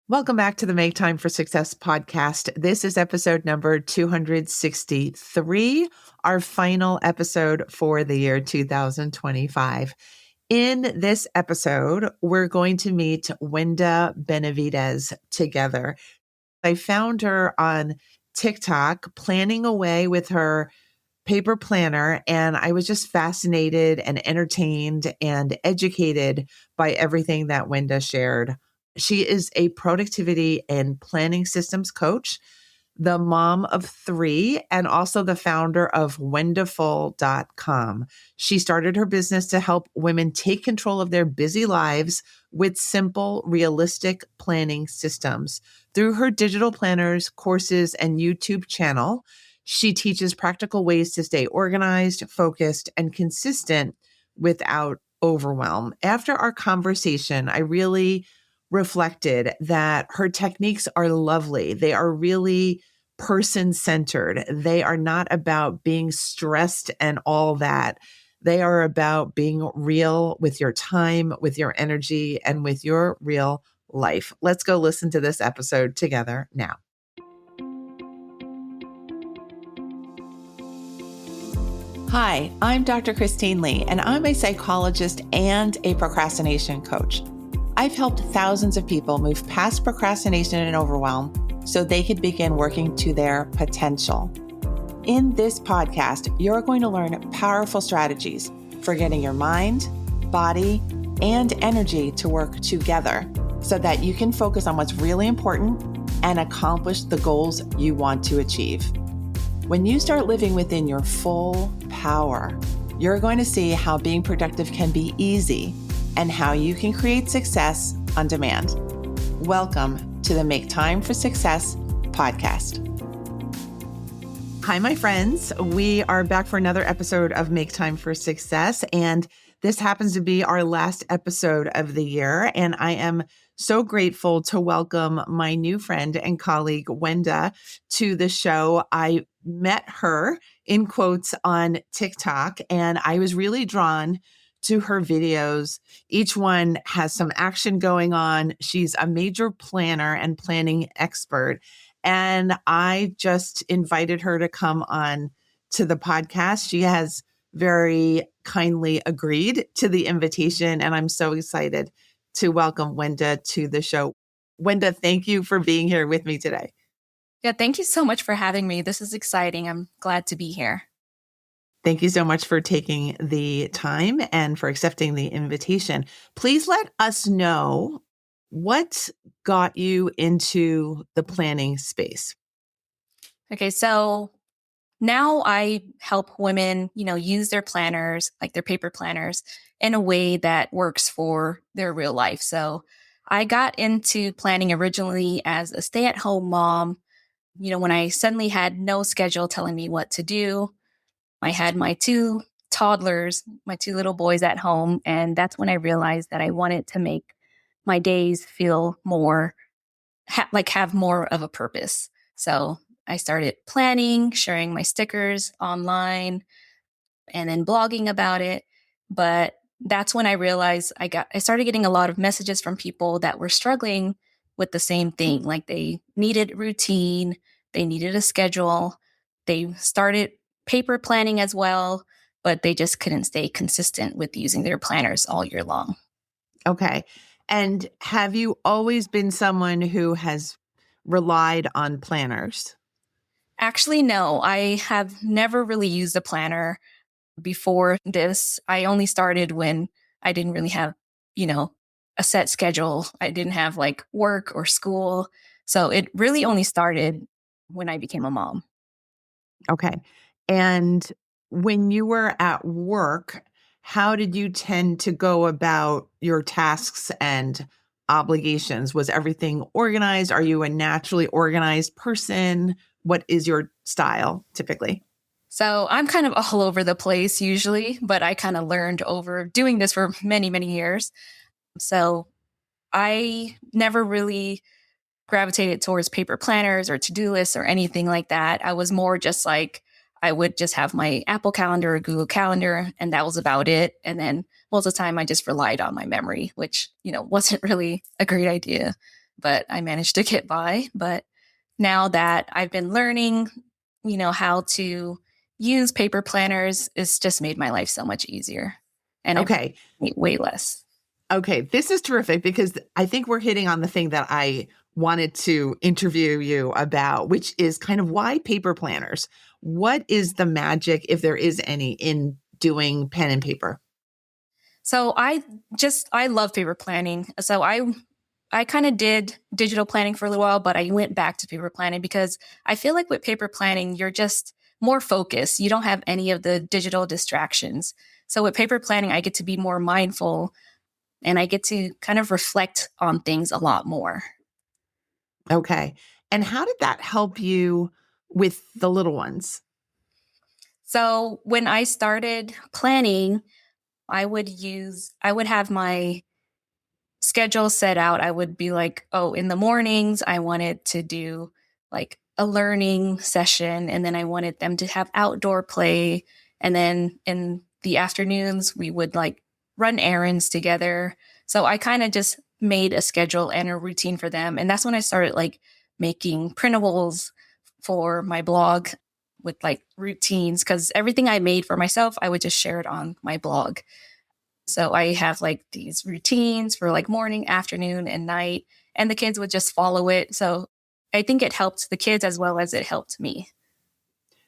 Welcome back to the Make Time for Success podcast. This is episode number 263, our final episode for the year 2025. In this episode, we're going to meet Wenda Benavidez together. I found her on TikTok planning away with her paper planner, and I was just fascinated and entertained and educated by everything that Wenda shared. She is a productivity and planning systems coach, the mom of three, and also the founder of Wendaful.com. She started her business to help women take control of their busy lives with simple, realistic planning systems. Through her digital planners, courses, and YouTube channel, she teaches practical ways to stay organized, focused, and consistent without overwhelm. After our conversation, I really reflected that her techniques are lovely. They are really person-centered. They are not about being stressed and all that. They are about being real with your time, with your energy, and with your real life. Let's go listen to this episode together now. Hi, I'm Dr. Christine Lee, and I'm a psychologist and a procrastination coach. I've helped thousands of people move past procrastination and overwhelm so they could begin working to their potential. In this podcast, you're going to learn powerful strategies for getting your mind, body, and energy to work together so that you can focus on what's really important and accomplish the goals you want to achieve. When you start living within your full power, you're going to see how being productive can be easy and how you can create success on demand. Welcome to the Make Time for Success podcast. Hi, my friends. We are back for another episode of Make Time for Success, and this happens to be our last episode of the year, and I am so grateful to welcome my new friend and colleague, Wenda, to the show. I met her, in quotes, on TikTok, and I was really drawn to her videos. Each one has some action going on. She's a major planner and planning expert. And I just invited her to come on to the podcast. She has very kindly agreed to the invitation, and I'm so excited to welcome Wenda to the show. Wenda, thank you for being here with me today. Yeah, thank you so much for having me. This is exciting. I'm glad to be here. Thank you so much for taking the time and for accepting the invitation. Please let us know what got you into the planning space. Okay, so now I help women, use their planners, like their paper planners, in a way that works for their real life. So I got into planning originally as a stay-at-home mom. When I suddenly had no schedule telling me what to do, I had my two toddlers, my two little boys at home, and that's when I realized that I wanted to make my days feel more, have more of a purpose. So I started planning, sharing my stickers online, and then blogging about it. But that's when I realized I started getting a lot of messages from people that were struggling with the same thing. Like they needed routine, they needed a schedule, they started paper planning as well, but they just couldn't stay consistent with using their planners all year long. Okay. And have you always been someone who has relied on planners? Actually, no, I have never really used a planner before this. I only started when I didn't really have, a set schedule. I didn't have like work or school. So it really only started when I became a mom. Okay. And when you were at work, how did you tend to go about your tasks and obligations? Was everything organized? Are you a naturally organized person? What is your style typically? So I'm kind of all over the place usually, but I kind of learned over doing this for many, many years. So I never really gravitated towards paper planners or to-do lists or anything like that. I was more just like, I would just have my Apple Calendar or Google Calendar, and that was about it. And then most of the time I just relied on my memory, which, wasn't really a great idea. but I managed to get by. But now that I've been learning, how to use paper planners, it's just made my life so much easier. And I Okay. eat way less. Okay. This is terrific because I think we're hitting on the thing that I wanted to interview you about, which is kind of why paper planners. What is the magic, if there is any, in doing pen and paper? So I love paper planning. So I kind of did digital planning for a little while, but I went back to paper planning because I feel like with paper planning, you're just more focused. You don't have any of the digital distractions. So with paper planning, I get to be more mindful and I get to kind of reflect on things a lot more. Okay. And how did that help you with the little ones? So when I started planning, I would have my schedule set out. I would be like, oh, in the mornings, I wanted to do like a learning session, and then I wanted them to have outdoor play. And then in the afternoons, we would like run errands together. So I kind of just made a schedule and a routine for them. And that's when I started like making printables for my blog with like routines, because everything I made for myself, I would just share it on my blog. So I have like these routines for like morning, afternoon, and night, and the kids would just follow it. So I think it helped the kids as well as it helped me.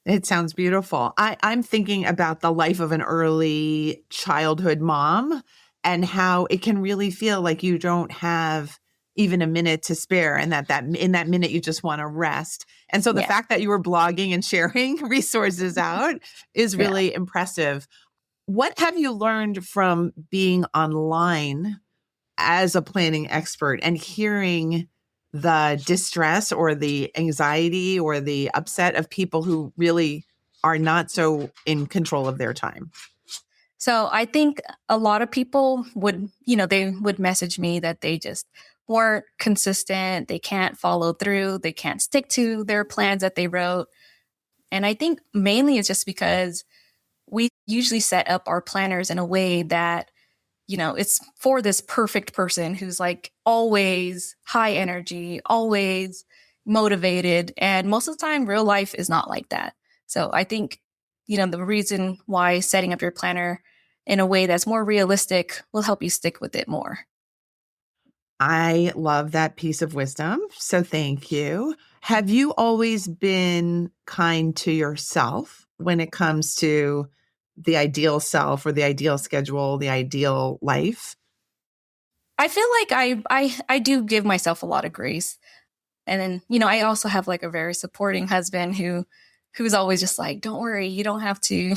It sounds beautiful. I'm thinking about the life of an early childhood mom and how it can really feel like you don't have even a minute to spare, and that in that minute you just want to rest. And so the Yeah. fact that you were blogging and sharing resources out is Yeah. really impressive. What have you learned from being online as a planning expert and hearing the distress or the anxiety or the upset of people who really are not so in control of their time? So I think a lot of people would, they would message me that they just weren't consistent. They can't follow through. They can't stick to their plans that they wrote. And I think mainly it's just because we usually set up our planners in a way that it's for this perfect person who's like always high energy, always motivated. And most of the time, real life is not like that. So I think, the reason why setting up your planner in a way that's more realistic will help you stick with it more. I love that piece of wisdom. So thank you. Have you always been kind to yourself when it comes to the ideal self or the ideal schedule, the ideal life? I feel like I do give myself a lot of grace. And then, I also have like a very supporting husband who's always just like, don't worry, you don't have to,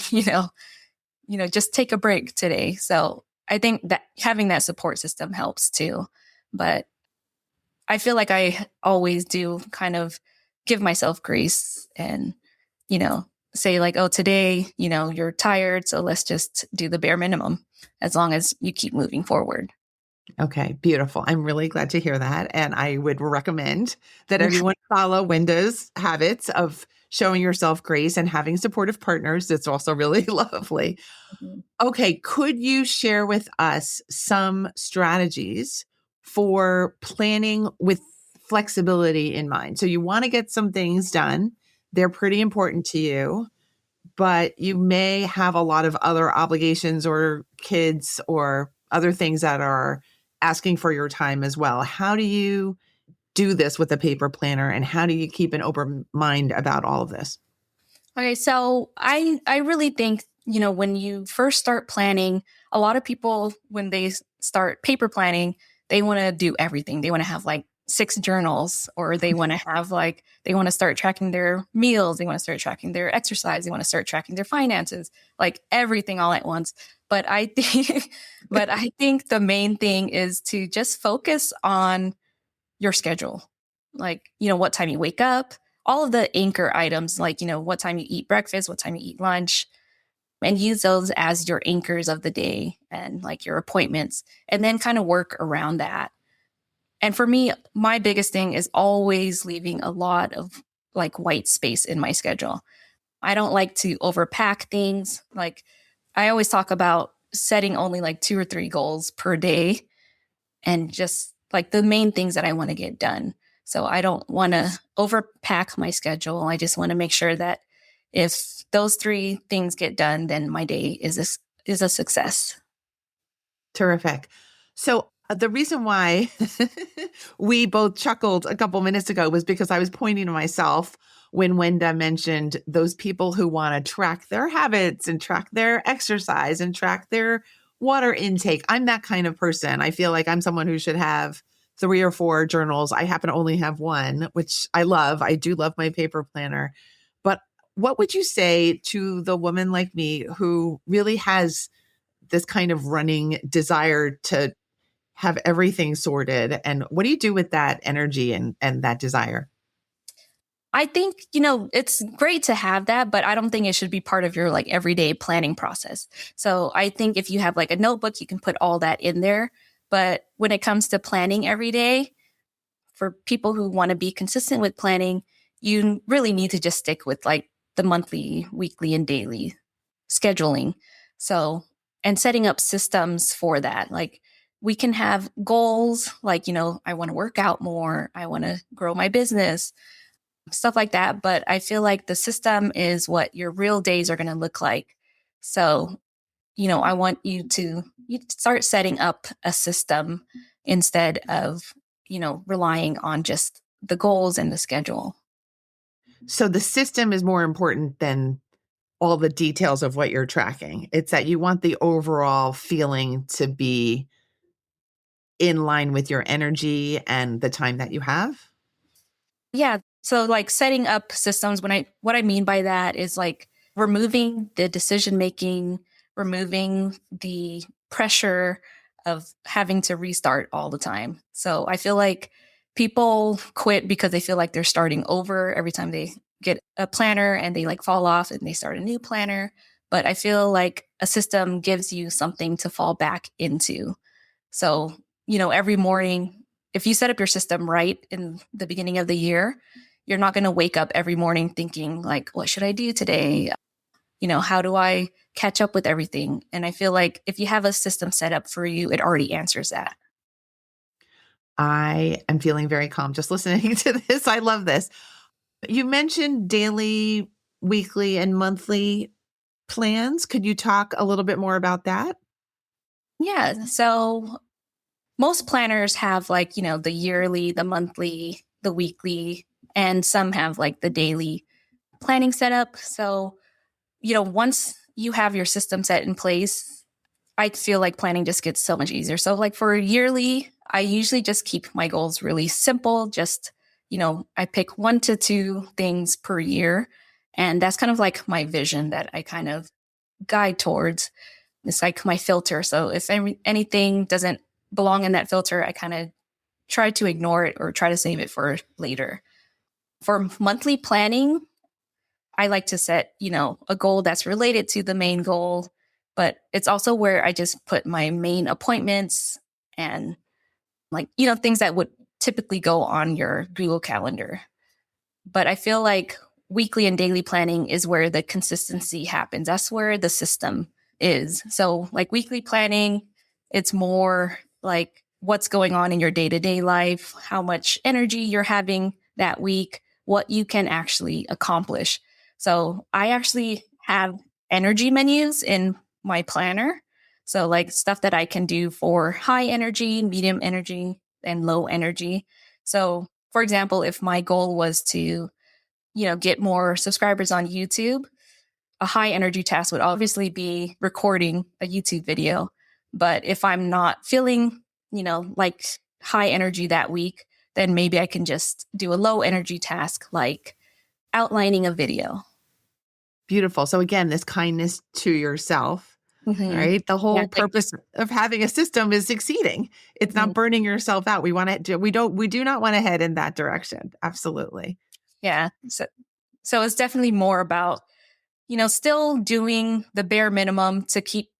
just take a break today. So I think that having that support system helps too. But I feel like I always do kind of give myself grace and, say like, oh, today, you're tired. So let's just do the bare minimum as long as you keep moving forward. Okay, beautiful. I'm really glad to hear that. And I would recommend that everyone follow Wenda's habits of showing yourself grace and having supportive partners. It's also really lovely. Mhm. Okay, could you share with us some strategies for planning with flexibility in mind? So you want to get some things done, they're pretty important to you, but you may have a lot of other obligations or kids or other things that are asking for your time as well. How do you do this with a paper planner, and how do you keep an open mind about all of this? Okay, so I really think, when you first start planning, a lot of people when they start paper planning, they want to do everything. They want to have like 6 journals, or they want to have like they want to start tracking their meals, they want to start tracking their exercise, they want to start tracking their finances, like everything all at once. But I think but I think the main thing is to just focus on your schedule. Like, what time you wake up, all of the anchor items, like, what time you eat breakfast, what time you eat lunch, and use those as your anchors of the day and like your appointments, and then kind of work around that. And for me, my biggest thing is always leaving a lot of like white space in my schedule. I don't like to overpack things. Like, I always talk about setting only like 2 or 3 goals per day and just like the main things that I want to get done. So I don't want to overpack my schedule. I just want to make sure that if those three things get done, then my day is a success. Terrific. So the reason why we both chuckled a couple minutes ago was because I was pointing to myself when Wenda mentioned those people who want to track their habits and track their exercise and track their water intake. I'm that kind of person. I feel like I'm someone who should have 3 or 4 journals. I happen to only have one, which I love. I do love my paper planner. But what would you say to the woman like me who really has this kind of running desire to have everything sorted? And what do you do with that energy and that desire? I think, it's great to have that, but I don't think it should be part of your like everyday planning process. So I think if you have like a notebook, you can put all that in there. But when it comes to planning every day, for people who want to be consistent with planning, you really need to just stick with like the monthly, weekly, and daily scheduling. So, and setting up systems for that. Like we can have goals like, I want to work out more, I want to grow my business, stuff like that. But I feel like the system is what your real days are going to look like. So, I want you start setting up a system instead of, relying on just the goals and the schedule. So the system is more important than all the details of what you're tracking. It's that you want the overall feeling to be in line with your energy and the time that you have. Yeah. So like setting up systems, what I mean by that is like removing the decision making, removing the pressure of having to restart all the time. So I feel like people quit because they feel like they're starting over every time they get a planner and they like fall off and they start a new planner. But I feel like a system gives you something to fall back into. So, every morning, if you set up your system right in the beginning of the year, you're not going to wake up every morning thinking like, what should I do today? How do I catch up with everything? And I feel like if you have a system set up for you, it already answers that. I am feeling very calm just listening to this. I love this. You mentioned daily, weekly, and monthly plans. Could you talk a little bit more about that? Yeah. So most planners have like, the yearly, the monthly, the weekly, and some have like the daily planning set up. So, once you have your system set in place, I feel like planning just gets so much easier. So, like for yearly, I usually just keep my goals really simple. Just, I pick 1 to 2 things per year. And that's kind of like my vision that I kind of guide towards. It's like my filter. So if anything doesn't belong in that filter, I kind of try to ignore it or try to save it for later. For monthly planning, I like to set, a goal that's related to the main goal, but it's also where I just put my main appointments and like, things that would typically go on your Google Calendar. But I feel like weekly and daily planning is where the consistency happens. That's where the system is. So like weekly planning, it's more like what's going on in your day-to-day life, how much energy you're having that week, what you can actually accomplish. So I actually have energy menus in my planner. So like stuff that I can do for high energy, medium energy, and low energy. So for example, if my goal was to, get more subscribers on YouTube, a high energy task would obviously be recording a YouTube video. But if I'm not feeling, like high energy that week, then maybe I can just do a low energy task like outlining a video. Beautiful. So again, this kindness to yourself, Mm-hmm. right? The Yeah, whole purpose of having a system is succeeding. It's not burning yourself out. We do not want to head in that direction. Absolutely. yeah. So it's definitely more about, still doing the bare minimum to keep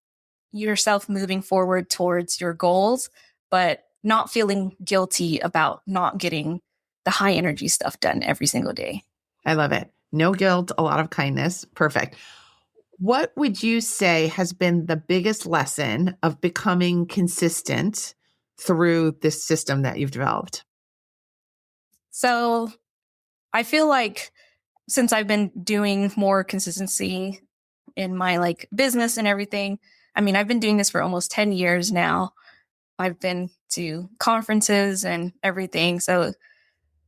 yourself moving forward towards your goals, but not feeling guilty about not getting the high energy stuff done every single day. I love it. No guilt, a lot of kindness. Perfect. What would you say has been the biggest lesson of becoming consistent through this system that you've developed? So I feel like since I've been doing more consistency in my like business and everything, I mean, I've been doing this for almost 10 years now. I've been to conferences and everything. So,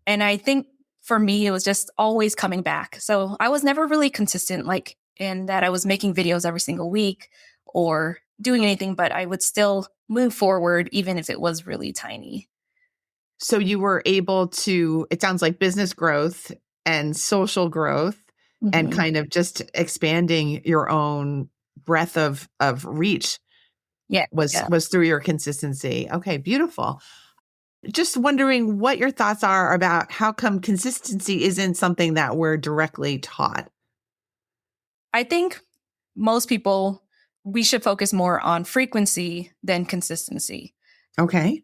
and I think for me, it was just always coming back. So I was never really consistent, like in that I was making videos every single week or doing anything, but I would still move forward, even if it was really tiny. So you were able to, it sounds like business growth and social growth and Hmm. kind of just expanding your own breadth of reach Yeah. Yeah. was through your consistency. Okay, beautiful. Just wondering what your thoughts are about how come consistency isn't something that we're directly taught. I think most people, we should focus more on frequency than consistency. Okay.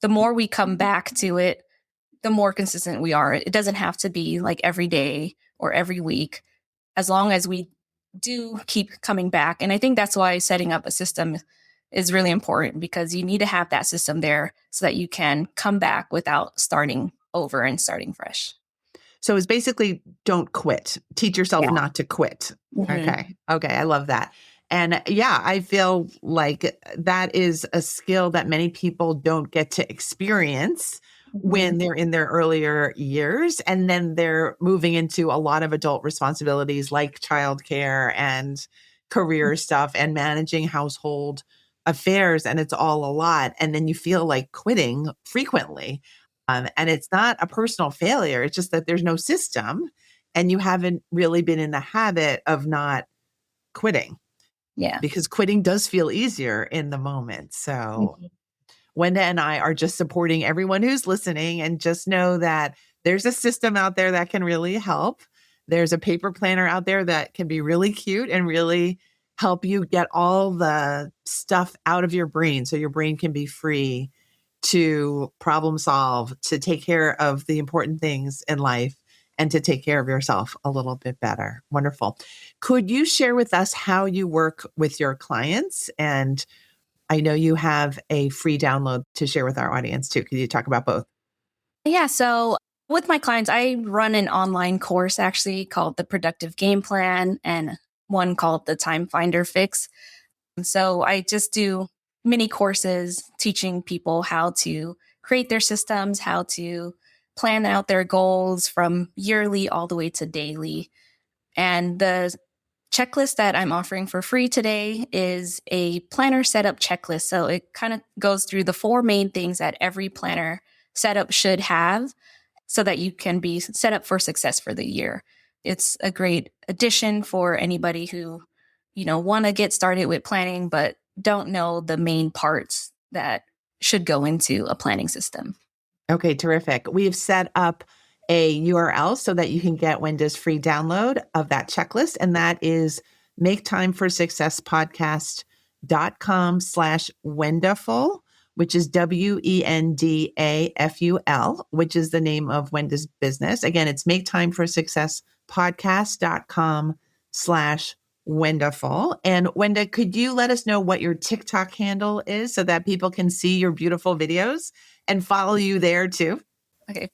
The more we come back to it, the more consistent we are. It doesn't have to be like every day or every week, as long as we do keep coming back. And I think that's why setting up a system is really important, because you need to have that system there so that you can come back without starting over and starting fresh. So it's basically don't quit. Teach yourself Yeah. not to quit. Hmm. Okay. Okay. I love that. And yeah, I feel like that is a skill that many people don't get to experience Hmm. when they're in their earlier years. And then they're moving into a lot of adult responsibilities like childcare and career stuff and managing household affairs. And it's all a lot. And then you feel like quitting frequently. And it's not a personal failure. It's just that there's no system and you haven't really been in the habit of not quitting, Yeah. because quitting does feel easier in the moment. So Mhm. Wenda and I are just supporting everyone who's listening, and just know that there's a system out there that can really help. There's a paper planner out there that can be really cute and really help you get all the stuff out of your brain so your brain can be free to problem solve, to take care of the important things in life, and to take care of yourself a little bit better. Wonderful. Could you share with us how you work with your clients? And I know you have a free download to share with our audience too. Could you talk about both? Yeah. So with my clients, I run an online course actually called the Productive Game Plan and one called the Time Finder Fix. So I just do mini courses teaching people how to create their systems, how to plan out their goals from yearly all the way to daily. And the checklist that I'm offering for free today is a planner setup checklist. So it kind of goes through the four main things that every planner setup should have so that you can be set up for success for the year. It's a great addition for anybody who, want to get started with planning, but don't know the main parts that should go into a planning system. Okay, terrific. We've set up a URL so that you can get Wenda's free download of that checklist. And that is maketimeforsuccesspodcast.com/Wendaful, which is WENDAFUL, which is the name of Wenda's business. Again, it's maketimeforsuccesspodcast.com/Wendaful. And Wenda, could you let us know what your TikTok handle is so that people can see your beautiful videos and follow you there too? Okay.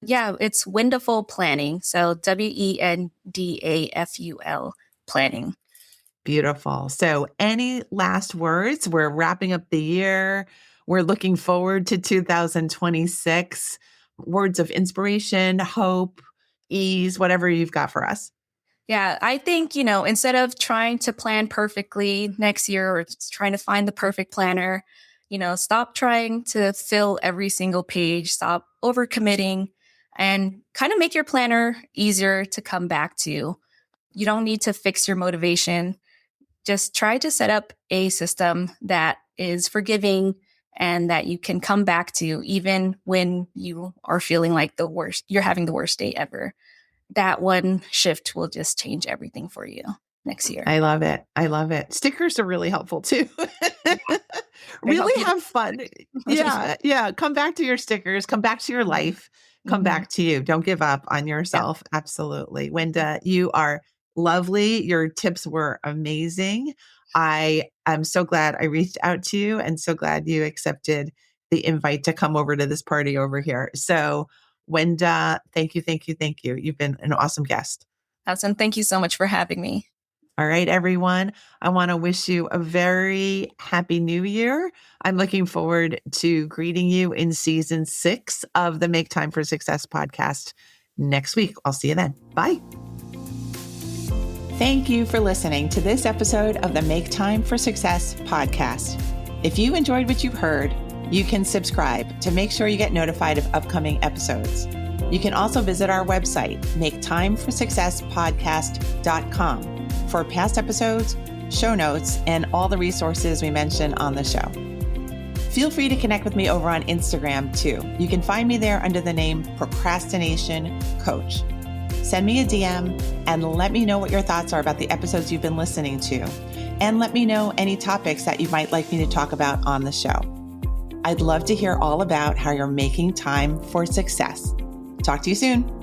Yeah, it's Wendaful Planning. So WENDAFUL planning. Beautiful. So, any last words? We're wrapping up the year. We're looking forward to 2026. Words of inspiration, hope, ease, whatever you've got for us. Yeah, I think, instead of trying to plan perfectly next year or just trying to find the perfect planner, stop trying to fill every single page, stop overcommitting, and kind of make your planner easier to come back to. You don't need to fix your motivation. Just try to set up a system that is forgiving and that you can come back to even when you are feeling like you're having the worst day ever. That one shift will just change everything for you next year. I love it. I love it. Stickers are really helpful too. They help Really you. have fun. Yeah. Yeah. Come back to your stickers. Come back to your life. Come Mhm. back to you. Don't give up on Yeah. yourself. Absolutely. Wenda, you are lovely. Your tips were amazing. I am so glad I reached out to you and so glad you accepted the invite to come over to this party over here. So Wenda, thank you, thank you, thank you. You've been an awesome guest. Awesome. Thank you so much for having me. All right, everyone. I want to wish you a very happy new year. I'm looking forward to greeting you in season 6 of the Make Time for Success podcast next week. I'll see you then. Bye. Thank you for listening to this episode of the Make Time for Success podcast. If you enjoyed what you've heard, you can subscribe to make sure you get notified of upcoming episodes. You can also visit our website, maketimeforsuccesspodcast.com, for past episodes, show notes, and all the resources we mention on the show. Feel free to connect with me over on Instagram too. You can find me there under the name Procrastination Coach. Send me a DM and let me know what your thoughts are about the episodes you've been listening to. And let me know any topics that you might like me to talk about on the show. I'd love to hear all about how you're making time for success. Talk to you soon.